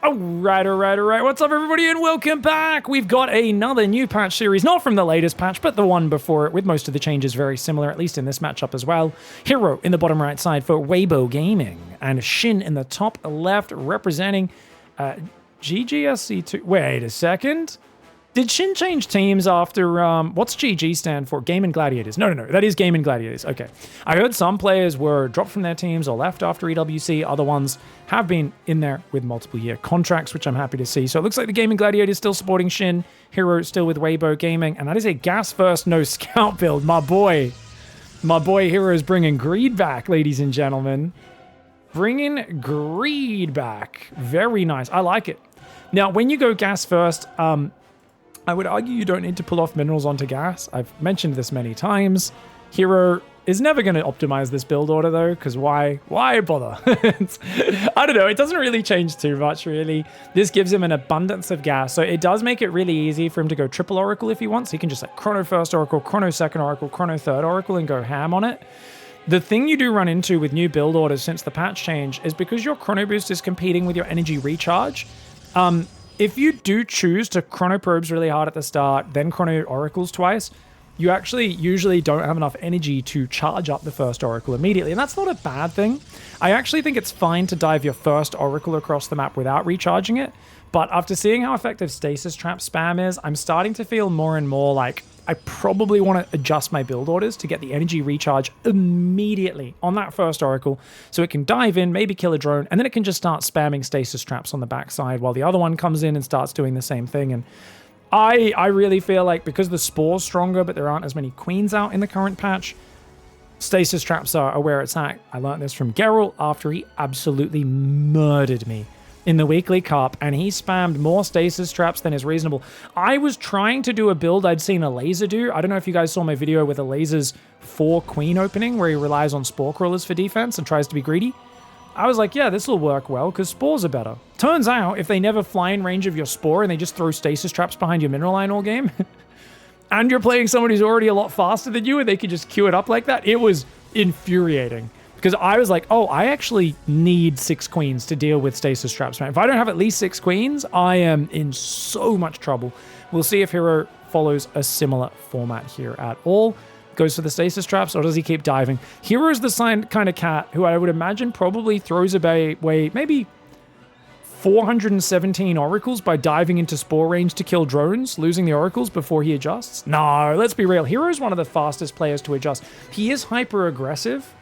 All right. What's up, everybody, and welcome back. We've got another new patch series, not from the latest patch, but the one before it, with most of the changes very similar, at least in this matchup as well. Hero in the bottom right side for Weibo Gaming, and Shin in the top left representing GGSC2. Wait a second. Did Shin change teams after, what's GG stand for? Game and Gladiators. No, that is Game and Gladiators. Okay. I heard some players were dropped from their teams or left after EWC. Other ones have been in there with multiple year contracts, which I'm happy to see. So it looks like the Game and Gladiators still supporting Shin. Hero still with Weibo Gaming. And that is a gas first, no scout build. My boy Hero is bringing greed back, ladies and gentlemen. Bringing greed back. Very nice. I like it. Now, when you go gas first, I would argue you don't need to pull off minerals onto gas. I've mentioned this many times. Hero is never going to optimize this build order, though, because why bother? I don't know. It doesn't really change too much, really. This gives him an abundance of gas, so it does make it really easy for him to go triple Oracle if he wants. He can just like Chrono First Oracle, Chrono Second Oracle, Chrono Third Oracle, and go ham on it. The thing you do run into with new build orders since the patch change is because your Chrono Boost is competing with your energy recharge. If you do choose to Chrono Probes really hard at the start, then Chrono Oracles twice, you actually usually don't have enough energy to charge up the first Oracle immediately, and that's not a bad thing. I actually think it's fine to dive your first Oracle across the map without recharging it, but after seeing how effective Stasis Trap spam is, I'm starting to feel more and more like I probably want to adjust my build orders to get the energy recharge immediately on that first Oracle so it can dive in, maybe kill a drone, and then it can just start spamming Stasis Traps on the backside while the other one comes in and starts doing the same thing. And I really feel like because the Spore's stronger, but there aren't as many Queens out in the current patch, Stasis Traps are where it's at. I learned this from Geralt after he absolutely murdered me in the weekly cup, and he spammed more Stasis Traps than is reasonable. I was trying to do a build I'd seen a laser do. I don't know if you guys saw my video with a laser's 4 Queen opening where he relies on Spore Crawlers for defense and tries to be greedy. I was like, yeah, this will work well because Spores are better. Turns out, if they never fly in range of your Spore and they just throw Stasis Traps behind your Mineral Line all game, and you're playing someone who's already a lot faster than you and they can just queue it up like that, it was infuriating. Because I was like, oh, I actually need 6 Queens to deal with Stasis Traps, man. If I don't have at least 6 Queens, I am in so much trouble. We'll see if Hero follows a similar format here at all. Goes for the Stasis Traps, or does he keep diving? Hero's the kind of cat who I would imagine probably throws away maybe 417 Oracles by diving into Spore range to kill drones, losing the Oracles before he adjusts. No, let's be real. Hero's one of the fastest players to adjust. He is hyper-aggressive.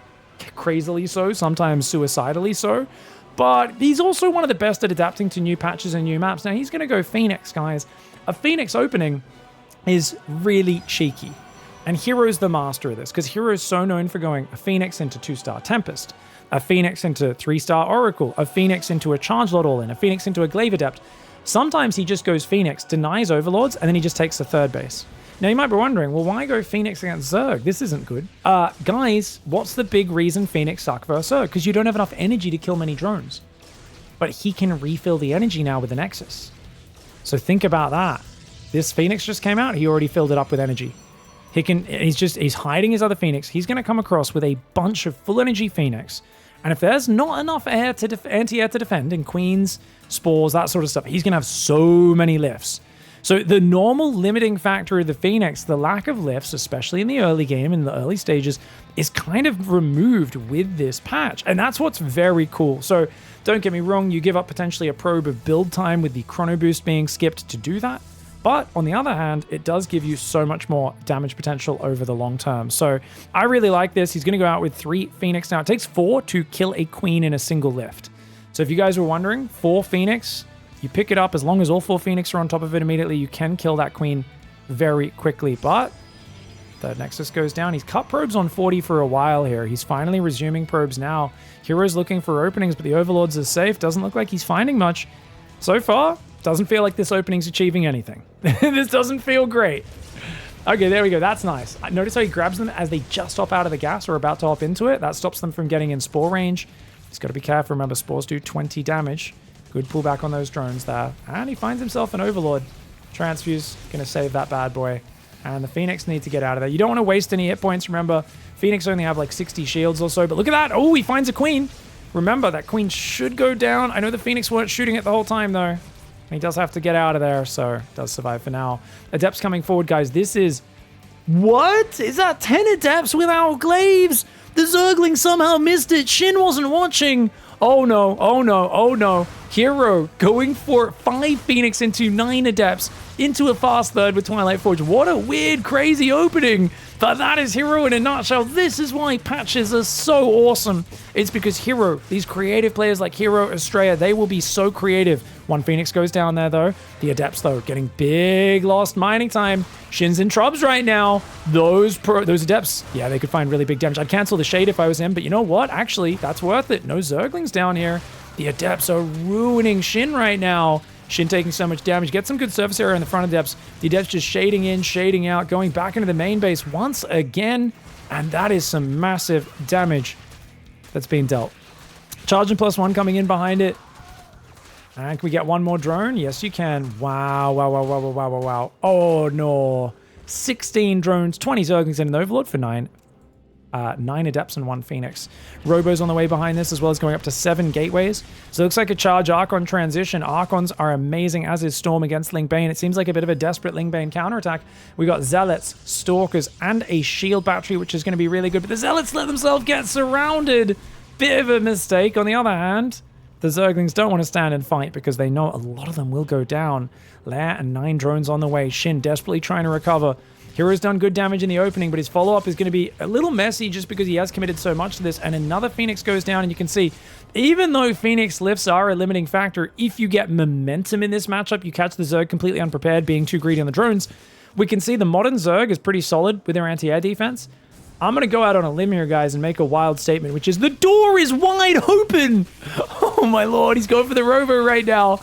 Crazily so, sometimes suicidally so, but he's also one of the best at adapting to new patches and new maps. Now he's going to go Phoenix, guys. A Phoenix opening is really cheeky, and Hero's the master of this because Hero is so known for going a Phoenix into 2-star Tempest, a Phoenix into 3-star Oracle, a Phoenix into a Charge Lord all-in, a Phoenix into a Glaive Adept. Sometimes he just goes Phoenix, denies Overlords, and then he just takes the third base. Now, you might be wondering, well, why go Phoenix against Zerg? This isn't good. Guys, what's the big reason Phoenix suck versus Zerg? Because you don't have enough energy to kill many drones. But he can refill the energy now with the Nexus. So think about that. This Phoenix just came out. He already filled it up with energy. He's hiding his other Phoenix. He's going to come across with a bunch of full energy Phoenix. And if there's not enough anti-air to defend in Queens, Spores, that sort of stuff, he's going to have so many lifts. So the normal limiting factor of the Phoenix, the lack of lifts, especially in the early game, in the early stages, is kind of removed with this patch. And that's what's very cool. So don't get me wrong, you give up potentially a probe of build time with the Chrono Boost being skipped to do that. But on the other hand, it does give you so much more damage potential over the long term. So I really like this. He's going to go out with 3 Phoenix. Now it takes 4 to kill a Queen in a single lift. So if you guys were wondering, 4 Phoenix, you pick it up, as long as all 4 Phoenix are on top of it immediately, you can kill that Queen very quickly. But the Nexus goes down. He's cut probes on 40 for a while here. He's finally resuming probes now. Hero's looking for openings, but the Overlords are safe. Doesn't look like he's finding much. So far, doesn't feel like this opening's achieving anything. This doesn't feel great. Okay, there we go. That's nice. Notice how he grabs them as they just hop out of the gas or about to hop into it. That stops them from getting in Spore range. He's got to be careful. Remember, Spores do 20 damage. Good pullback on those drones there. And he finds himself an Overlord. Transfuse, going to save that bad boy. And the Phoenix need to get out of there. You don't want to waste any hit points. Remember, Phoenix only have like 60 shields or so. But look at that. Oh, he finds a Queen. Remember, that queen should go down. I know the Phoenix weren't shooting it the whole time, though. He does have to get out of there, so does survive for now. Adepts coming forward, guys. This is... What? Is that 10 Adepts without glaives? The Zergling somehow missed it. Shin wasn't watching. Oh, no. Oh, no. Oh, no. Hero going for 5 Phoenix into 9 Adepts into a fast third with Twilight Forge. What a weird, crazy opening. But that is Hero in a nutshell. This is why patches are so awesome. It's because Hero, these creative players like Hero, Estrella, they will be so creative. 1 Phoenix goes down there, though. The Adepts, though, getting big lost mining time. Shin's in trubs right now. Those Adepts, yeah, they could find really big damage. I'd cancel the Shade if I was him, but you know what? Actually, that's worth it. No Zerglings down here. The Adepts are ruining Shin right now. Shin taking so much damage. Get some good surface area in the front of the Adepts. The Adepts just shading in, shading out, going back into the main base once again. And that is some massive damage that's being dealt. Charging +1 coming in behind it. And can we get one more drone? Yes, you can. Wow, wow, wow, wow, wow, wow, wow, wow. Oh, no. 16 drones, 20 Zerglings and an Overlord for 9. 9 Adepts and 1 Phoenix. Robo's on the way behind this, as well as going up to 7 gateways. So it looks like a charge Archon transition. Archons are amazing, as is Storm against Ling Bane. It seems like a bit of a desperate Ling Bane counterattack. We got Zealots, Stalkers, and a shield battery, which is going to be really good. But the Zealots let themselves get surrounded. Bit of a mistake. On the other hand, the Zerglings don't want to stand and fight because they know a lot of them will go down. Lair and 9 drones on the way. Shin desperately trying to recover. Hero's done good damage in the opening, but his follow-up is going to be a little messy just because he has committed so much to this. And another Phoenix goes down, and you can see, even though Phoenix lifts are a limiting factor, if you get momentum in this matchup, you catch the Zerg completely unprepared, being too greedy on the drones. We can see the modern Zerg is pretty solid with their anti-air defense. I'm going to go out on a limb here, guys, and make a wild statement, which is the door is wide open. Oh, my Lord. He's going for the Robo right now.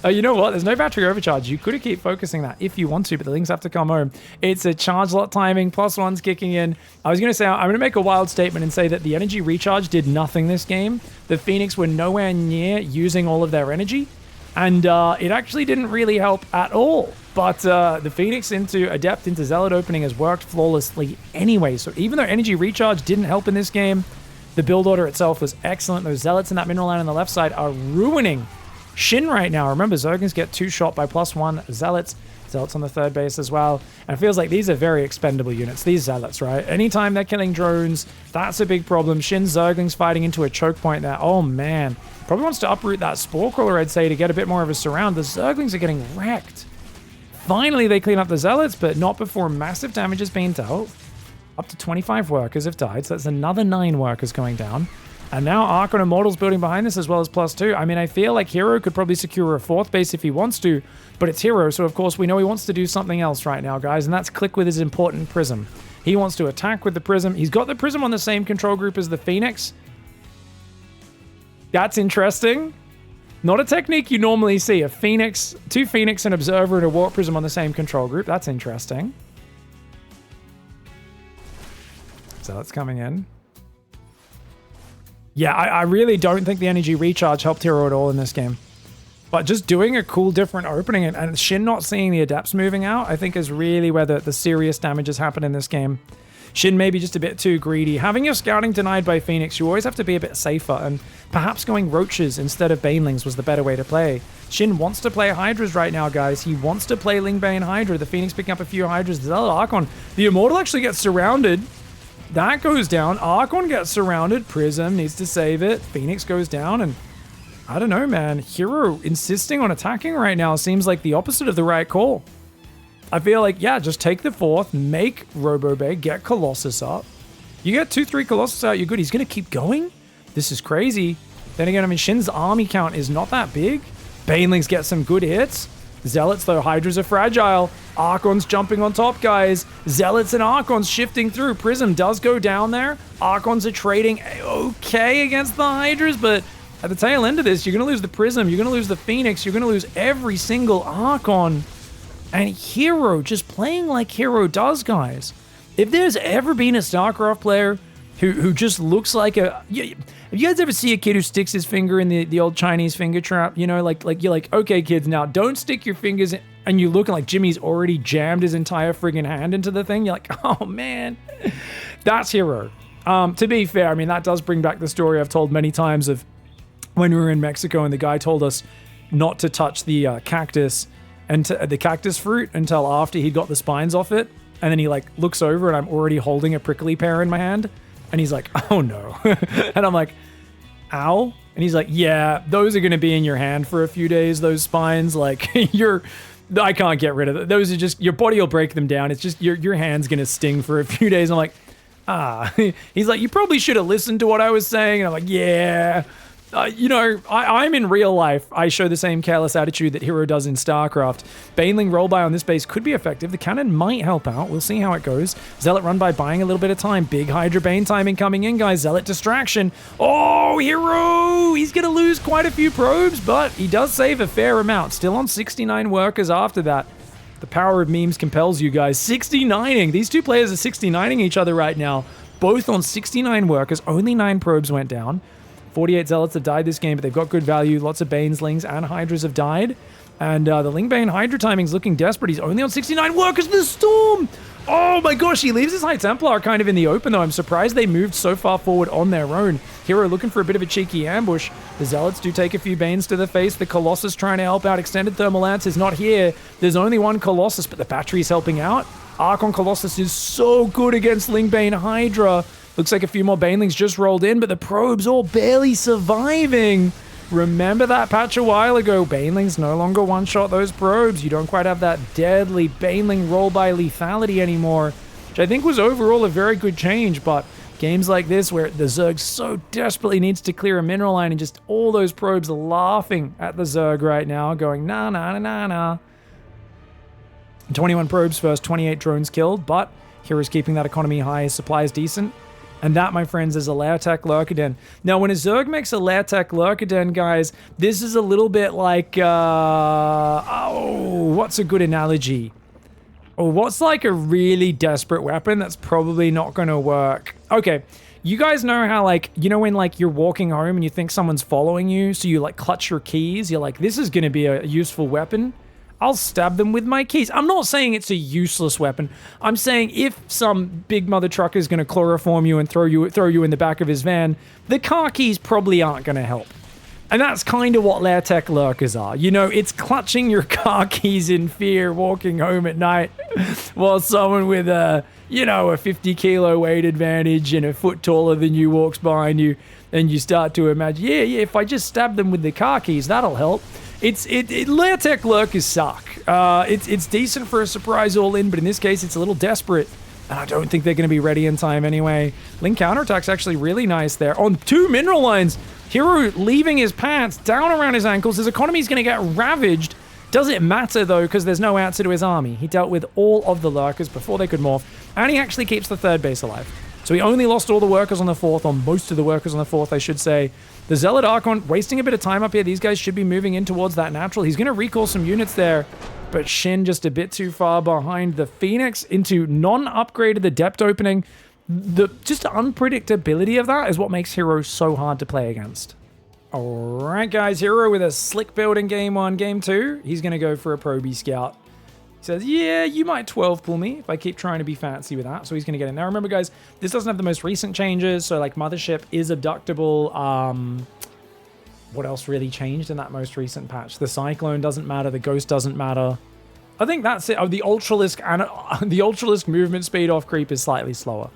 You know what? There's no battery overcharge. You could keep focusing that if you want to, but the Lings have to come home. It's a charge lot timing. +1's kicking in. I was going to say, I'm going to make a wild statement and say that the energy recharge did nothing this game. The Phoenix were nowhere near using all of their energy, and it actually didn't really help at all. But the Phoenix into Adept into Zealot opening has worked flawlessly anyway. So even though energy recharge didn't help in this game, the build order itself was excellent. Those Zealots in that mineral line on the left side are ruining Shin right now. Remember, Zerglings get 2 shot by +1 Zealots. Zealots on the third base as well. And it feels like these are very expendable units, these Zealots, right? Anytime they're killing drones, that's a big problem. Shin's Zerglings fighting into a choke point there. Oh, man. Probably wants to uproot that Spore Crawler, I'd say, to get a bit more of a surround. The Zerglings are getting wrecked. Finally, they clean up the Zealots, but not before massive damage has been dealt. Up to 25 workers have died, so that's another 9 workers going down. And now Archon Immortal's building behind this as well as +2. I mean, I feel like Hero could probably secure a 4th base if he wants to, but it's Hero, so of course we know he wants to do something else right now, guys, and that's click with his important Prism. He wants to attack with the Prism. He's got the Prism on the same control group as the Phoenix. That's interesting. Not a technique you normally see. A Phoenix, 2 Phoenix, an Observer, and a Warp Prism on the same control group. That's interesting. So that's coming in. Yeah, I really don't think the energy recharge helped Hero at all in this game. But just doing a cool different opening and Shin not seeing the Adepts moving out, I think is really where the serious damage has happened in this game. Shin may be just a bit too greedy. Having your scouting denied by Phoenix, you always have to be a bit safer, and perhaps going Roaches instead of Banelings was the better way to play. Shin wants to play Hydras right now, guys. He wants to play Ling Bane Hydra. The Phoenix picking up a few Hydras. The Archon. The Immortal actually gets surrounded. That goes down. Archon gets surrounded. Prism needs to save it. Phoenix goes down, and I don't know, man. Hero insisting on attacking right now seems like the opposite of the right call. I feel like, yeah, just take the 4th, make Robobay, get Colossus up. You get 2-3 Colossus out, you're good. He's going to keep going? This is crazy. Then again, I mean, Shin's army count is not that big. Banelings get some good hits. Zealots, though, Hydras are fragile. Archon's jumping on top, guys. Zealots and Archons shifting through. Prism does go down there. Archons are trading okay against the Hydras, but at the tail end of this, you're going to lose the Prism, you're going to lose the Phoenix, you're going to lose every single Archon. And Hero just playing like Hero does, guys. If there's ever been a StarCraft player who just looks like a... Have you guys ever see a kid who sticks his finger in the old Chinese finger trap? You know, like you're like, okay, kids, now don't stick your fingers in, and you're looking like Jimmy's already jammed his entire friggin' hand into the thing. You're like, oh, man. That's Hero. To be fair, I mean, that does bring back the story I've told many times of when we were in Mexico, and the guy told us not to touch the cactus and the cactus fruit until after he'd got the spines off it. And then he like looks over and I'm already holding a prickly pear in my hand. And he's like, oh no. And I'm like, ow. And he's like, yeah, those are going to be in your hand for a few days, those spines. Like I can't get rid of it. Those are just, your body will break them down. It's just your hand's going to sting for a few days. I'm like, he's like, you probably should have listened to what I was saying. And I'm like, yeah. I'm in real life. I show the same careless attitude that Hero does in StarCraft. Baneling roll-by on this base could be effective. The cannon might help out. We'll see how it goes. Zealot run by buying a little bit of time. Big Hydra Bane timing coming in, guys. Zealot distraction. Oh, Hero! He's going to lose quite a few probes, but he does save a fair amount. Still on 69 workers after that. The power of memes compels you guys. 69ing. These two players are 69ing each other right now. Both on 69 workers. Only 9 probes went down. 48 Zealots have died this game, but they've got good value. Lots of Banes, Lings, and Hydras have died. And the Ling Bane Hydra timing's looking desperate. He's only on 69 workers. The Storm! Oh my gosh, he leaves his High Templar kind of in the open, though. I'm surprised they moved so far forward on their own. Hero looking for a bit of a cheeky ambush. The Zealots do take a few Banes to the face. The Colossus trying to help out. Extended Thermal Lance is not here. There's only one Colossus, but the battery's helping out. Archon Colossus is so good against Ling Bane Hydra. Looks like a few more Banelings just rolled in, but the probes all barely surviving. Remember that patch a while ago? Banelings no longer one-shot those probes. You don't quite have that deadly Baneling roll-by lethality anymore, which I think was overall a very good change, but games like this where the Zerg so desperately needs to clear a mineral line and just all those probes laughing at the Zerg right now, going, nah, nah, nah, nah, nah. 21 probes first, 28 drones killed, but Hero's keeping that economy high, supplies decent. And that, my friends, is a Laertec Lurkaden. Now, when a Zerg makes a Laertec Lurkaden, guys, this is a little bit like, what's a good analogy? Or what's like a really desperate weapon that's probably not going to work? Okay, you guys know how, like, you know when, like, you're walking home and you think someone's following you, so you, like, clutch your keys? You're like, this is going to be a useful weapon. I'll stab them with my keys. I'm not saying it's a useless weapon. I'm saying if some big mother trucker is going to chloroform you and throw you in the back of his van, the car keys probably aren't going to help. And that's kind of what Laertec Lurkers are. You know, it's clutching your car keys in fear, walking home at night, while someone with a 50 kilo weight advantage and a foot taller than you walks behind you, and you start to imagine, yeah, if I just stab them with the car keys, that'll help. Laertec Lurkers suck. It's decent for a surprise all-in, but in this case, it's a little desperate. And I don't think they're going to be ready in time anyway. Link counterattack's actually really nice there. On 2 mineral lines, Hero leaving his pants down around his ankles. His economy's going to get ravaged. Does it matter, though, because there's no answer to his army. He dealt with all of the Lurkers before they could morph, and he actually keeps the 3rd base alive. So he only lost all the workers on the 4th, or most of the workers on the 4th, I should say. The Zealot Archon wasting a bit of time up here. These guys should be moving in towards that natural. He's going to recall some units there, but Shin just a bit too far behind. The Phoenix into non-upgraded adept opening. Just the unpredictability of that is what makes Hero so hard to play against. Alright guys, Hero with a slick build in game 1. Game 2, he's going to go for a Proby Scout. He says, yeah, you might 12 pull me if I keep trying to be fancy with that. So he's going to get in. Now remember guys, this doesn't have the most recent changes. So like Mothership is abductable. What else really changed in that most recent patch? The Cyclone doesn't matter. The Ghost doesn't matter. I think that's it. Oh, the Ultralisk and the Ultralisk movement speed off creep is slightly slower.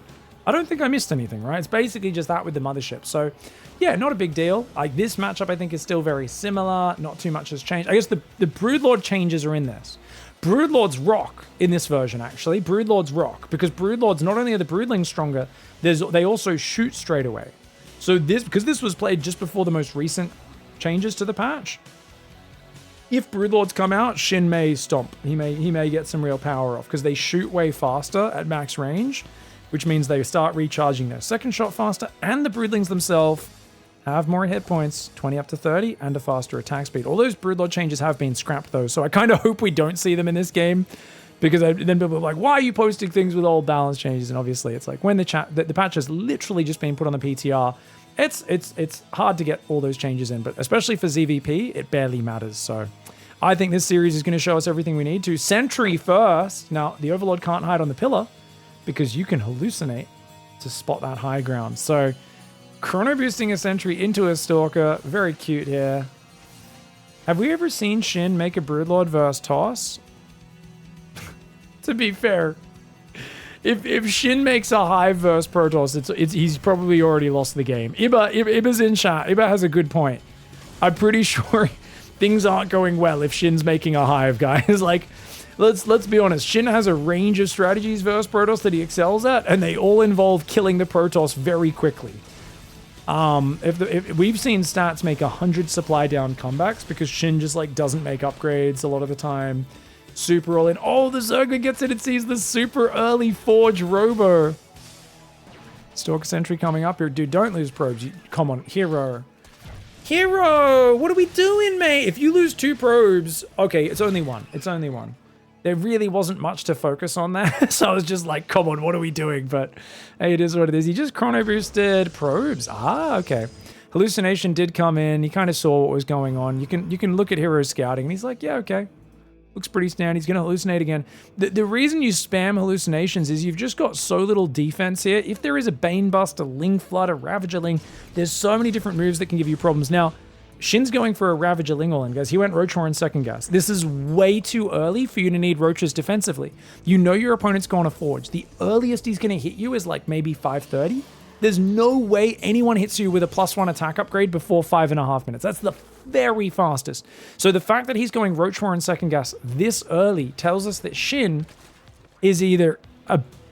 I don't think I missed anything, right? It's basically just that with the Mothership. So yeah, not a big deal. Like this matchup, I think is still very similar. Not too much has changed. I guess the Broodlord changes are in this. Broodlords rock in this version, actually. Broodlords rock, because Broodlords, not only are the Broodlings stronger, they also shoot straight away. So because this was played just before the most recent changes to the patch, if Broodlords come out, Shin may stomp. He may get some real power off, because they shoot way faster at max range, which means they start recharging their second shot faster, and the Broodlings themselves have more hit points, 20 up to 30, and a faster attack speed. All those Broodlord changes have been scrapped, though, so I kind of hope we don't see them in this game, because then people are like, why are you posting things with old balance changes? And obviously, it's like, when the patch has literally just been put on the PTR, it's hard to get all those changes in, but especially for ZVP, it barely matters, so I think this series is going to show us everything we need to. Sentry first. Now, the Overlord can't hide on the pillar, because you can hallucinate to spot that high ground, so chrono boosting a sentry into a stalker. Very cute here. Have we ever seen Shin make a Broodlord versus Toss? To be fair, if Shin makes a Hive versus Protoss, he's probably already lost the game. Iba's in chat. Iba has a good point. I'm pretty sure things aren't going well if Shin's making a Hive, guys. Like, let's be honest. Shin has a range of strategies versus Protoss that he excels at, and they all involve killing the Protoss very quickly. If we've seen stats make 100 supply down comebacks because Shin just like doesn't make upgrades a lot of the time. Super all in. Oh, the Zerg gets it. It sees the super early Forge Robo. Stalker Sentry coming up here. Dude, don't lose probes. Come on, Hero. Hero, what are we doing, mate? If you lose 2 probes, okay, it's only 1. It's only 1. There really wasn't much to focus on there, so I was just like, come on, what are we doing? But hey, it is what it is. He just chrono boosted probes. Ah, okay. Hallucination did come in. He kind of saw what was going on. You can look at Hero scouting, and he's like, yeah, okay. Looks pretty standard. He's going to hallucinate again. The reason you spam hallucinations is you've just got so little defense here. If there is a Banebuster, Ling Flood, a Ravager Ling, there's so many different moves that can give you problems. Now, Shin's going for a Ravager Ling all in, guys. He went Roach Horn second guess. This is way too early for you to need Roaches defensively. You know your opponent's going to Forge. The earliest he's going to hit you is like maybe 5:30. There's no way anyone hits you with a +1 attack upgrade before 5.5 minutes. That's the very fastest. So the fact that he's going Roach Horn second guess this early tells us that Shin is either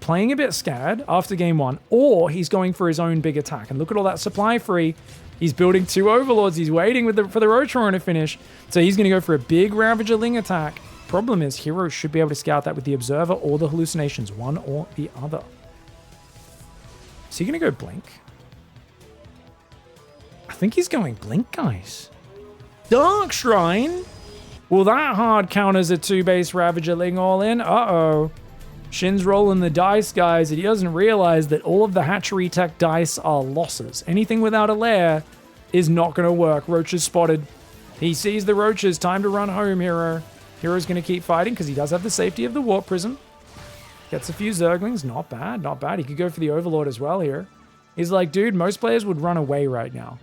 playing a bit scared after game 1, or he's going for his own big attack. And look at all that supply free. He's building 2 Overlords. He's waiting for the Roach Horn to finish. So he's going to go for a big Ravager Ling attack. Problem is, Hero should be able to scout that with the Observer or the Hallucinations, one or the other. Is he going to go Blink? I think he's going Blink, guys. Dark Shrine? Well, that hard counters a 2-base Ravager Ling all in. Uh-oh. Shin's rolling the dice, guys, and he doesn't realize that all of the hatchery tech dice are losses. Anything without a lair is not going to work. Roaches spotted. He sees the Roaches. Time to run home, Hero. Hero's going to keep fighting because he does have the safety of the Warp Prism. Gets a few Zerglings. Not bad, not bad. He could go for the Overlord as well here. He's like, dude, most players would run away right now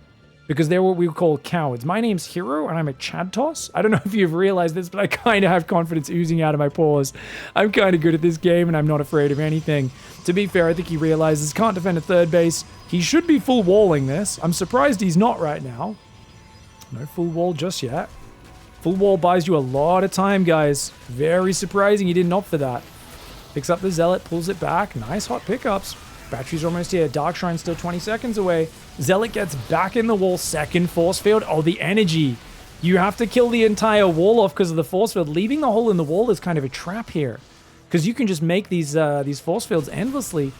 because they're what we would call cowards. My name's Hero, and I'm a Chad Toss. I don't know if you've realized this, but I kind of have confidence oozing out of my pores. I'm kind of good at this game, and I'm not afraid of anything. To be fair, I think he realizes can't defend a third base. He should be full walling this. I'm surprised he's not right now. No full wall just yet. Full wall buys you a lot of time, guys. Very surprising he didn't opt for that. Picks up the Zealot, pulls it back. Nice hot pickups. Battery's almost here. Dark Shrine's still 20 seconds away. Zealot gets back in the wall. Second force field. Oh, the energy. You have to kill the entire wall off because of the force field. Leaving the hole in the wall is kind of a trap here because you can just make these force fields endlessly.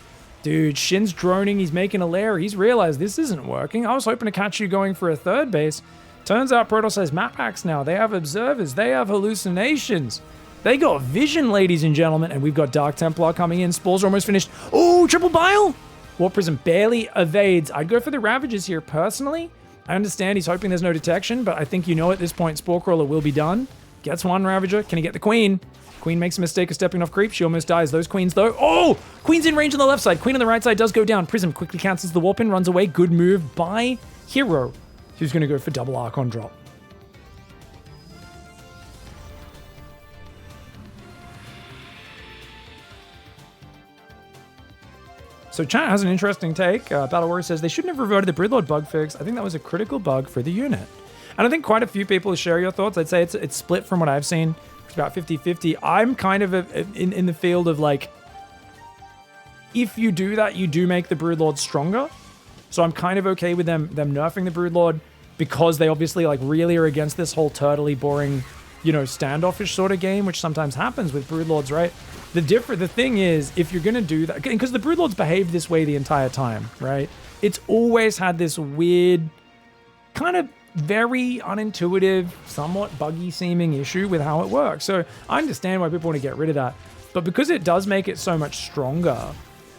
Dude, Shin's droning. He's making a lair. He's realized this isn't working. I was hoping to catch you going for a third base. Turns out Protoss has map hacks now. They have observers. They have hallucinations. They got vision, ladies and gentlemen, and we've got Dark Templar coming in. Spores are almost finished. Oh, triple bile! Warp Prism barely evades. I'd go for the Ravagers here, personally. I understand he's hoping there's no detection, but I think you know at this point Spore Crawler will be done. Gets one Ravager. Can he get the Queen? Queen makes a mistake of stepping off creep. She almost dies. Those Queens, though. Oh! Queen's in range on the left side. Queen on the right side does go down. Prism quickly cancels the Warp in, runs away. Good move by Hero, who's going to go for double Archon drop. So chat has an interesting take. Battle Warrior says they shouldn't have reverted the Broodlord bug fix. I think that was a critical bug for the unit. And I think quite a few people share your thoughts. I'd say it's split from what I've seen. It's about 50-50. I'm kind of in the field of like, if you do that, you do make the Broodlord stronger. So I'm kind of okay with them nerfing the Broodlord because they obviously like really are against this whole turtley, boring, you know, standoffish sort of game, which sometimes happens with Broodlords, right? The thing is, if you're going to do that, because the Broodlords behave this way the entire time, right? It's always had this weird, kind of very unintuitive, somewhat buggy seeming issue with how it works. So I understand why people want to get rid of that. But because it does make it so much stronger,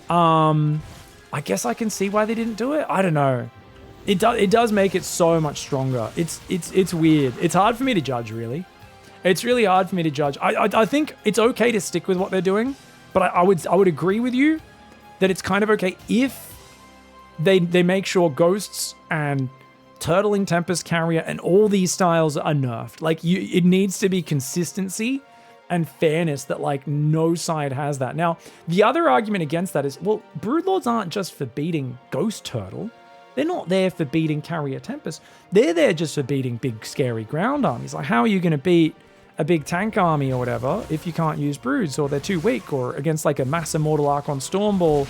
I guess I can see why they didn't do it. I don't know. It does make it so much stronger. It's weird. It's hard for me to judge, really. It's really hard for me to judge. I think it's okay to stick with what they're doing, but I would agree with you that it's kind of okay if they make sure Ghosts and Turtling Tempest Carrier and all these styles are nerfed. Like, it needs to be consistency and fairness that, like, no side has that. Now, the other argument against that is, well, Broodlords aren't just for beating Ghost Turtle. They're not there for beating Carrier Tempest. They're there just for beating big, scary ground armies. Like, how are you going to beat a big tank army or whatever if you can't use Broods, or they're too weak, or against, like, a Mass Immortal Archon Stormball?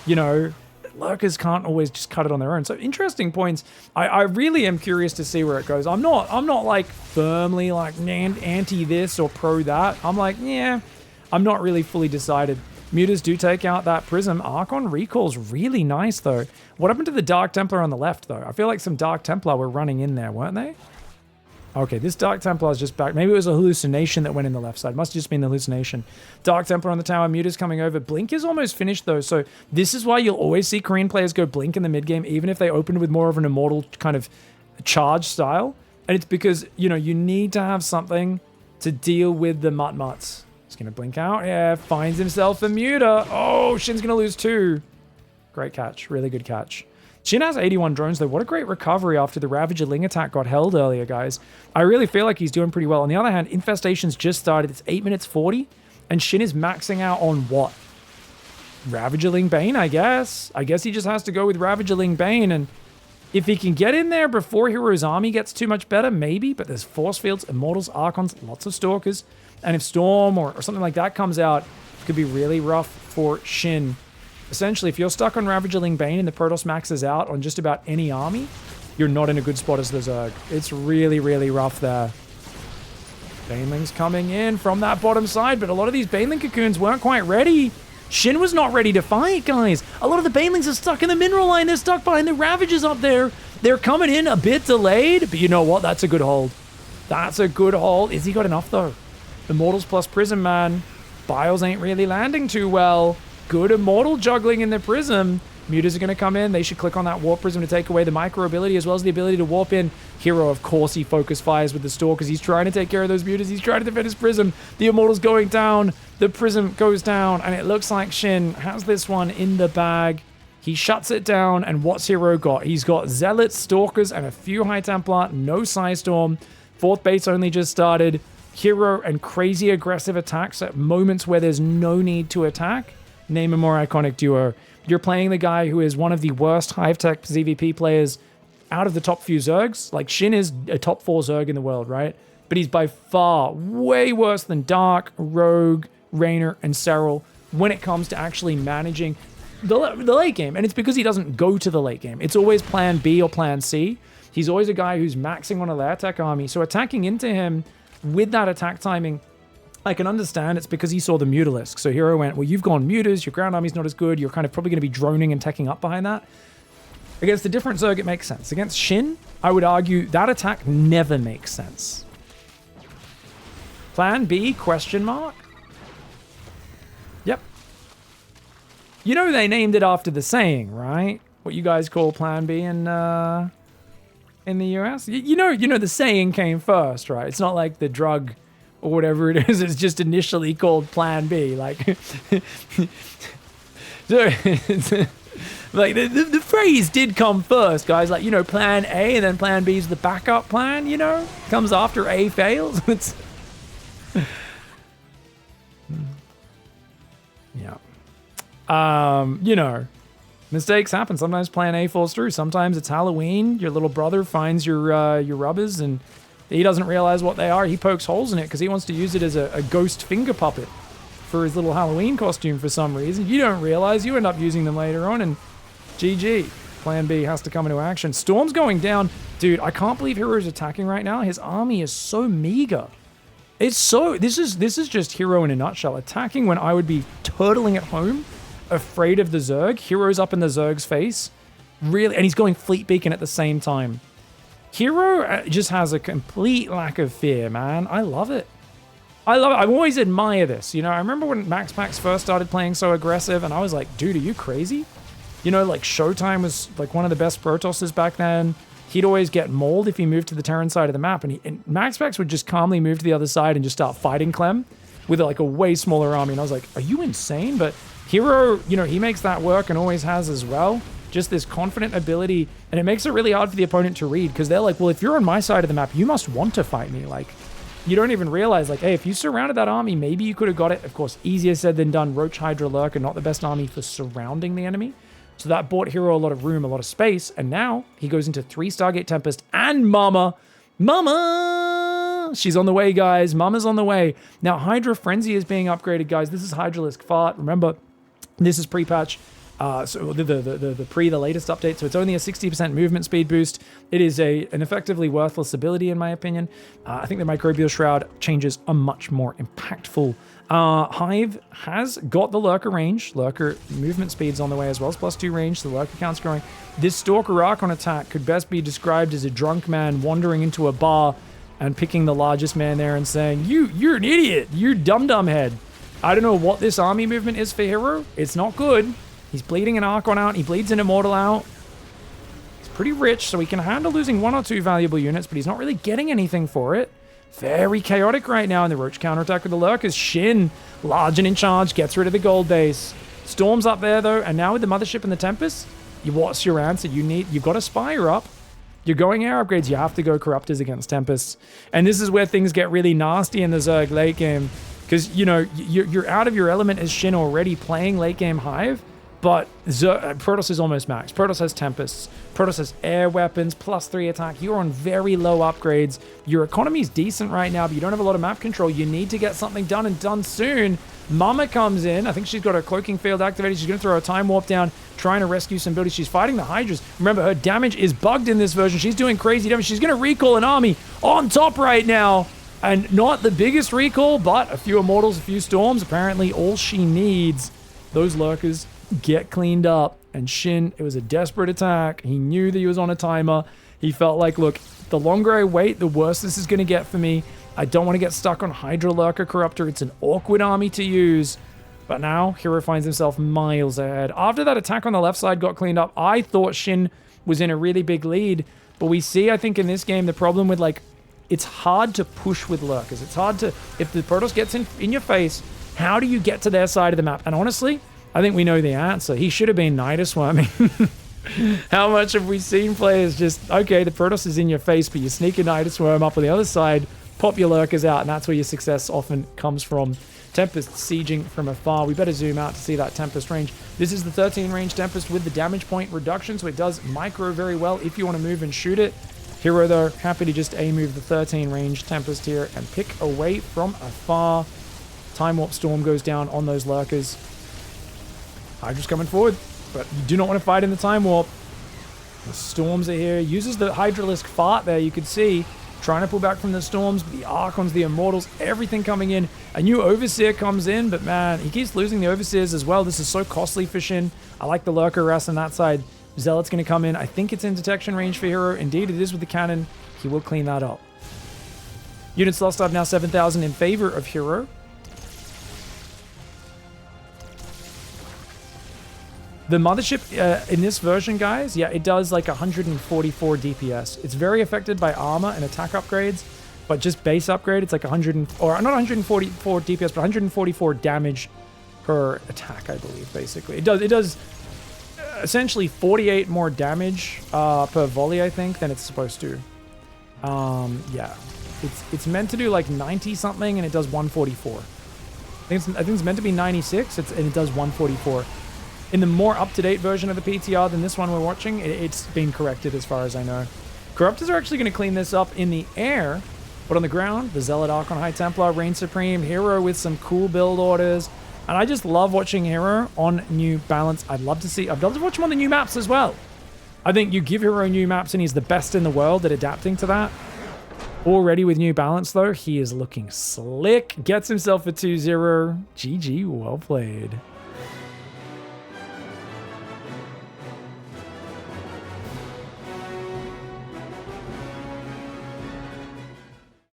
You know, lurkers can't always just cut it on their own. So interesting points. I really am curious to see where it goes. I'm not like firmly like anti this or pro that. I'm like, yeah, I'm not really fully decided. Mutas do take out that Prism. Archon recall's really nice though. What happened to the Dark Templar on the left though? I feel like some Dark Templar were running in there, weren't they? Okay, this Dark Templar is just back. Maybe it was a hallucination that went in the left side. Must have just been the hallucination. Dark Templar on the tower. Muta's coming over. Blink is almost finished, though. So this is why you'll always see Korean players go Blink in the mid game, even if they opened with more of an Immortal kind of charge style. And it's because, you know, you need to have something to deal with the Mutt-Mutts. He's going to Blink out. Yeah, finds himself a Muta. Oh, Shin's going to lose 2. Great catch. Really good catch. Shin has 81 drones, though. What a great recovery after the Ravager Ling attack got held earlier, guys. I really feel like he's doing pretty well. On the other hand, Infestation's just started. It's 8 minutes 40, and Shin is maxing out on what? Ravager Ling Bane, I guess. I guess he just has to go with Ravager Ling Bane, and if he can get in there before Hero's army gets too much better, maybe, but there's Force Fields, Immortals, Archons, lots of Stalkers, and if Storm or something like that comes out, it could be really rough for Shin. Essentially, if you're stuck on Ravager Ling Bane and the Protoss maxes out on just about any army, you're not in a good spot as the Zerg. It's really, really rough there. Baneling's coming in from that bottom side, but a lot of these Baneling cocoons weren't quite ready. Shin was not ready to fight, guys. A lot of the Banelings are stuck in the mineral line. They're stuck behind the Ravagers up there. They're coming in a bit delayed, but you know what? That's a good hold. That's a good hold. Is he got enough, though? Immortals plus Prism, man. Biles ain't really landing too well. Good Immortal juggling in the Prism. Mutas are going to come in. They should click on that Warp Prism to take away the micro ability as well as the ability to warp in. Hero, of course, he focus fires with the Stalkers. He's trying to take care of those Mutas. He's trying to defend his Prism. The Immortal's going down. The Prism goes down, and it looks like Shin has this one in the bag. He shuts it down, and what's Hero got? He's got Zealots, Stalkers, and a few High Templar. No Psystorm. 4th base only just started. Hero and crazy aggressive attacks at moments where there's no need to attack. Name a more iconic duo. You're playing the guy who is one of the worst Hive Tech ZVP players out of the top few Zergs. Like, Shin is a top 4 Zerg in the world, right? But he's by far way worse than Dark, Rogue, Raynor, and Serral when it comes to actually managing the late game. And it's because he doesn't go to the late game. It's always plan B or plan C. He's always a guy who's maxing on a lair tech army. So attacking into him with that attack timing, I can understand it's because he saw the Mutalisk. So Hero went, well, you've gone Mutas, your ground army's not as good, you're kind of probably going to be droning and teching up behind that. Against a different Zerg, it makes sense. Against Shin, I would argue that attack never makes sense. Plan B, question mark? Yep. You know they named it after the saying, right? What you guys call Plan B in the US? You know the saying came first, right? It's not like the drug or whatever it is, it's just initially called Plan B. Like, so like the phrase did come first, guys. Like, you know, Plan A and then Plan B is the backup plan, you know? Comes after A fails. It's yeah. You know, mistakes happen. Sometimes Plan A falls through. Sometimes it's Halloween. Your little brother finds your rubbers and he doesn't realize what they are. He pokes holes in it because he wants to use it as a ghost finger puppet for his little Halloween costume for some reason. You don't realize. You end up using them later on, and GG. Plan B has to come into action. Storm's going down. Dude, I can't believe Hero's attacking right now. His army is so meager. It's so... This is just Hero in a nutshell. Attacking when I would be turtling at home, afraid of the Zerg. Hero's up in the Zerg's face. Really, and he's going Fleet Beacon at the same time. Hero just has a complete lack of fear, man. I love it. I love it. I always admire this. You know, I remember when Max Pax first started playing so aggressive, and I was like, dude, are you crazy? You know, like, Showtime was like one of the best Protosses back then. He'd always get mauled if he moved to the Terran side of the map, and Max Pax would just calmly move to the other side and just start fighting Clem with like a way smaller army. And I was like, are you insane? But Hero, you know, he makes that work and always has as well. just this confident ability, and it makes it really hard for the opponent to read, because they're like, well, if you're on my side of the map, you must want to fight me. Like, you don't even realize, like, hey, if you surrounded that army, maybe you could have got it. Of course, easier said than done. Roach, Hydra, Lurker, not the best army for surrounding the enemy. So that bought Hero a lot of room, a lot of space, and now he goes into 3 Stargate Tempest and Mama. Mama! She's on the way, guys. Mama's on the way. Now, Hydra Frenzy is being upgraded, guys. This is Hydralisk Fart. Remember, this is pre-patch. So the latest update, so it's only a 60% movement speed boost. It is an effectively worthless ability, in my opinion. I think the Microbial Shroud changes are much more impactful. Hive has got the Lurker range. Lurker movement speed's on the way as well as +2 range, so the Lurker count's growing. This Stalker Archon attack could best be described as a drunk man wandering into a bar and picking the largest man there and saying, you're an idiot, you're dum-dum head. I don't know what this army movement is for Hero. It's not good. He's bleeding an Archon out. He bleeds an Immortal out. He's pretty rich, so he can handle losing 1 or 2 valuable units, but he's not really getting anything for it. Very chaotic right now in the Roach counterattack with the Lurkers. Shin, large and in charge, gets rid of the gold base. Storm's up there, though, and now with the Mothership and the Tempest, what's your answer? You've got a Spire up. You're going air upgrades. You have to go Corruptors against Tempests. And this is where things get really nasty in the Zerg late game, because, you know, you're out of your element as Shin already playing late game Hive. But Protoss is almost max. Protoss has Tempests. Protoss has air weapons, +3 attack. You're on very low upgrades. Your economy's decent right now, but you don't have a lot of map control. You need to get something done, and done soon. Mama comes in. I think she's got her Cloaking Field activated. She's going to throw a Time Warp down, trying to rescue some buildings. She's fighting the Hydras. Remember, her damage is bugged in this version. She's doing crazy damage. She's going to recall an army on top right now. And not the biggest recall, but a few Immortals, a few Storms. Apparently, all she needs, those Lurkers, get cleaned up. And Shin, it was a desperate attack. He knew that he was on a timer. He felt like, look, the longer I wait, the worse this is going to get for me. I don't want to get stuck on Hydra Lurker Corruptor. It's an awkward army to use. But now, Hero finds himself miles ahead. After that attack on the left side got cleaned up, I thought Shin was in a really big lead. But we see, I think, in this game, the problem with, like, it's hard to push with Lurkers. It's hard to, if the Protoss gets in your face, how do you get to their side of the map? And honestly, I think we know the answer. He should have been Nida Swarming. How much have we seen players just, okay, the Protoss is in your face, but you sneak a Nida Swarm up on the other side, pop your Lurkers out, and that's where your success often comes from. Tempest sieging from afar. We better zoom out to see that Tempest range. This is the 13 range Tempest with the damage point reduction, so it does micro very well if you want to move and shoot it. Hero, though, happy to just A-move the 13 range Tempest here and pick away from afar. Time Warp Storm goes down on those Lurkers. Hydra's coming forward, but you do not want to fight in the Time Warp. The Storms are here. Uses the Hydralisk Fart there, you could see. Trying to pull back from the Storms, but the Archons, the Immortals, everything coming in. A new Overseer comes in, but man, he keeps losing the Overseers as well. This is so costly for Shin. I like the Lurker rest on that side. Zealot's going to come in. I think it's in detection range for Hero. Indeed, it is with the cannon. He will clean that up. Units lost up now 7,000 in favor of Hero. The Mothership in this version, guys, yeah, it does like 144 DPS. It's very affected by armor and attack upgrades, but just base upgrade, it's like 100, or not 144 DPS, but 144 damage per attack, I believe, basically. It does essentially 48 more damage per volley, I think, than it's supposed to. Yeah, it's meant to do like 90 something, and it does 144. I think it's meant to be 96, and it does 144. In the more up-to-date version of the PTR than this one we're watching, it's been corrected as far as I know. Corruptors are actually going to clean this up in the air, but on the ground, the Zealot, Archon, High Templar, Reign Supreme, Hero with some cool build orders. And I just love watching Hero on New Balance. I'd love to watch him on the new maps as well. I think you give Hero new maps and he's the best in the world at adapting to that. Already with New Balance, though, he is looking slick. Gets himself a 2-0. GG, well played.